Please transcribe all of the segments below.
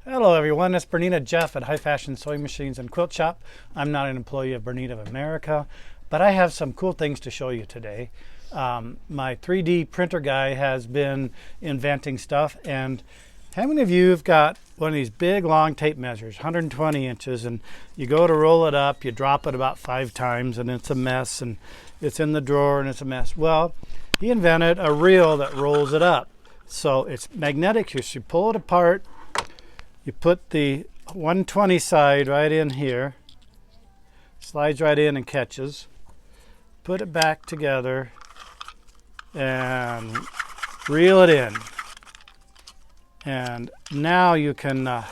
Hello everyone, it's Bernina Jeff at High Fashion Sewing Machines and Quilt Shop. I'm not an employee of Bernina of America, but I have some cool things to show you today. My 3D printer guy has been inventing stuff, and how many of you have got one of these big long tape measures, 120 inches, and you go to roll it up, you drop it about 5 times and it's a mess, and it's in the drawer and it's a mess. Well, he invented a reel that rolls it up. So it's magnetic. You pull it apart. You put the 120 side right in here, slides right in and catches. Put it back together and reel it in. And now you can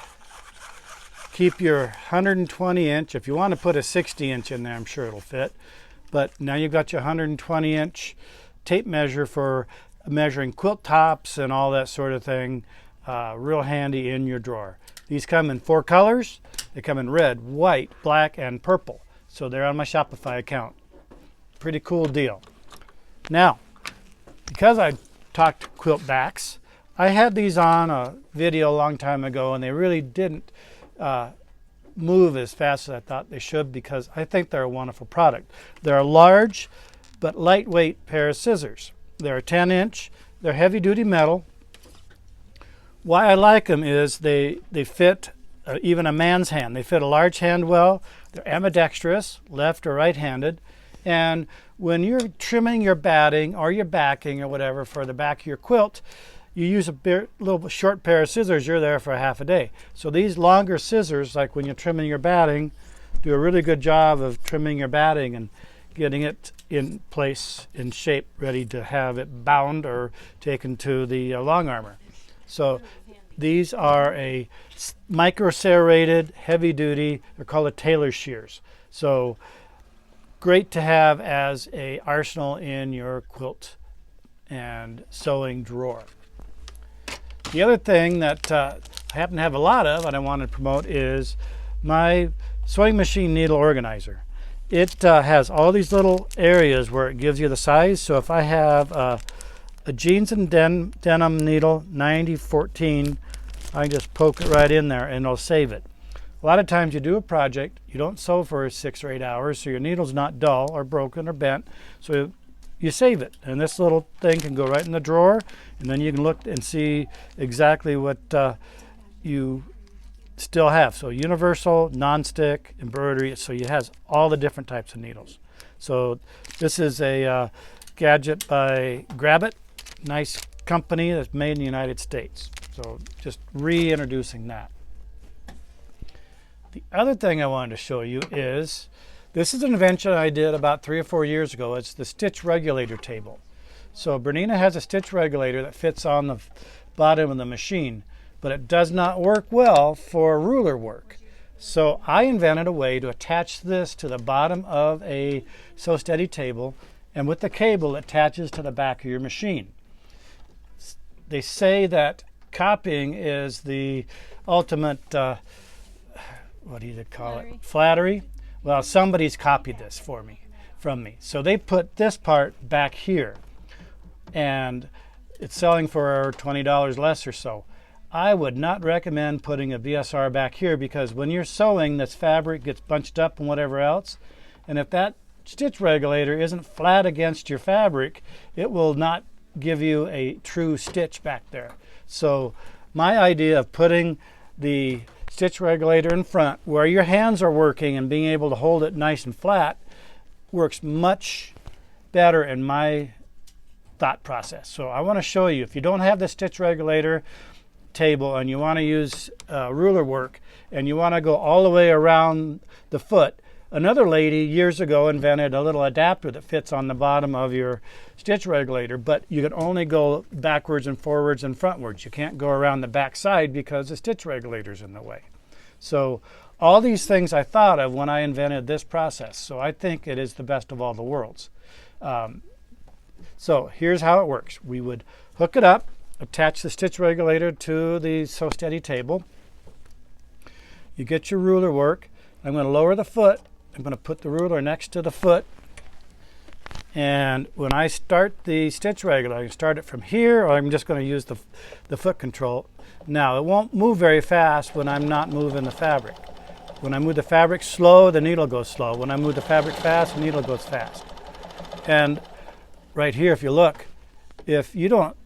keep your 120 inch. If you want to put a 60 inch in there, I'm sure it'll fit. But now you've got your 120 inch tape measure for measuring quilt tops and all that sort of thing. Real handy in your drawer. These come in 4 colors. They come in red, white, black, and purple. So they're on my Shopify account. Pretty cool deal. Now, because I talked quilt backs, I had these on a video a long time ago, and they really didn't move as fast as I thought they should, because I think they're a wonderful product. They're a large but lightweight pair of scissors. They're a 10 inch. They're heavy duty metal. Why I like them is they fit even a man's hand. They fit a large hand well. They're ambidextrous, left or right-handed. And when you're trimming your batting or your backing or whatever for the back of your quilt, you use a little short pair of scissors, you're there for a half a day. So these longer scissors, like when you're trimming your batting, do a really good job of trimming your batting and getting it in place, in shape, ready to have it bound or taken to the long armor. So these are a micro serrated, heavy duty, they're called tailor shears. So great to have as a arsenal in your quilt and sewing drawer. The other thing that I happen to have a lot of and I want to promote is my sewing machine needle organizer. It has all these little areas where it gives you the size. So if I have a jeans and denim needle 9014, I can just poke it right in there and it'll save it. A lot of times you do a project, you don't sew for 6 or 8 hours, so your needle's not dull or broken or bent, so you save it. And this little thing can go right in the drawer, and then you can look and see exactly what you still have. So universal, non-stick, embroidery, so it has all the different types of needles. So this is a gadget by Gadget. Nice company that's made in the United States. So just reintroducing that. The other thing I wanted to show you is, this is an invention I did about 3 or 4 years ago. It's the stitch regulator table. So Bernina has a stitch regulator that fits on the bottom of the machine, but it does not work well for ruler work. So I invented a way to attach this to the bottom of a Sew Steady table, and with the cable it attaches to the back of your machine. They say that copying is the ultimate, what do you call it? Flattery. Well, somebody's copied this from me. So they put this part back here, and it's selling for $20 less or so. I would not recommend putting a VSR back here, because when you're sewing, this fabric gets bunched up and whatever else, and if that stitch regulator isn't flat against your fabric, it will not give you a true stitch back there. So my idea of putting the stitch regulator in front where your hands are working and being able to hold it nice and flat works much better in my thought process. So I want to show you, if you don't have the stitch regulator table and you want to use ruler work and you want to go all the way around the foot, another lady years ago invented a little adapter that fits on the bottom of your stitch regulator, but you can only go backwards and forwards and frontwards. You can't go around the back side because the stitch regulator's in the way. So all these things I thought of when I invented this process. So I think it is the best of all the worlds. So here's how it works. We would hook it up, attach the stitch regulator to the Sew Steady table. You get your ruler work. I'm going to lower the foot. I'm going to put the ruler next to the foot, And when I start the stitch regulator, I can start it from here, or I'm just going to use the foot control. Now, it won't move very fast when I'm not moving the fabric. When I move the fabric slow, the needle goes slow. When I move the fabric fast, the needle goes fast. And right here, if you look, if you don't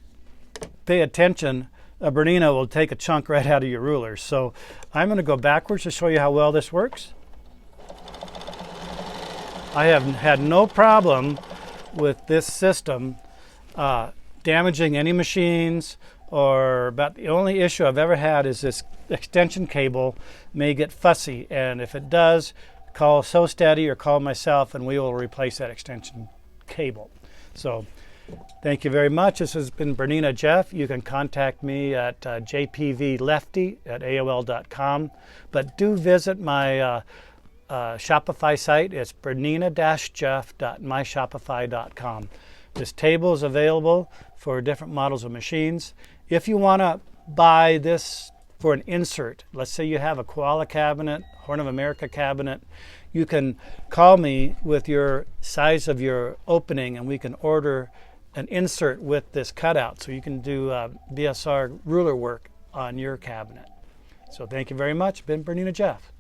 pay attention, a Bernina will take a chunk right out of your ruler. So I'm going to go backwards to show you how well this works. I have had no problem with this system damaging any machines, or about the only issue I've ever had is this extension cable may get fussy, and if it does, call So Steady or call myself and we will replace that extension cable. So thank you very much. This has been Bernina Jeff. You can contact me at Jpvlefty at AOL.com, but do visit my Shopify site. It's bernina-jeff.myshopify.com. This table is available for different models of machines. If you want to buy this for an insert, let's say you have a koala cabinet, Horn of America cabinet, you can call me with your size of your opening and we can order an insert with this cutout so you can do BSR ruler work on your cabinet. So thank you very much. Been Bernina Jeff.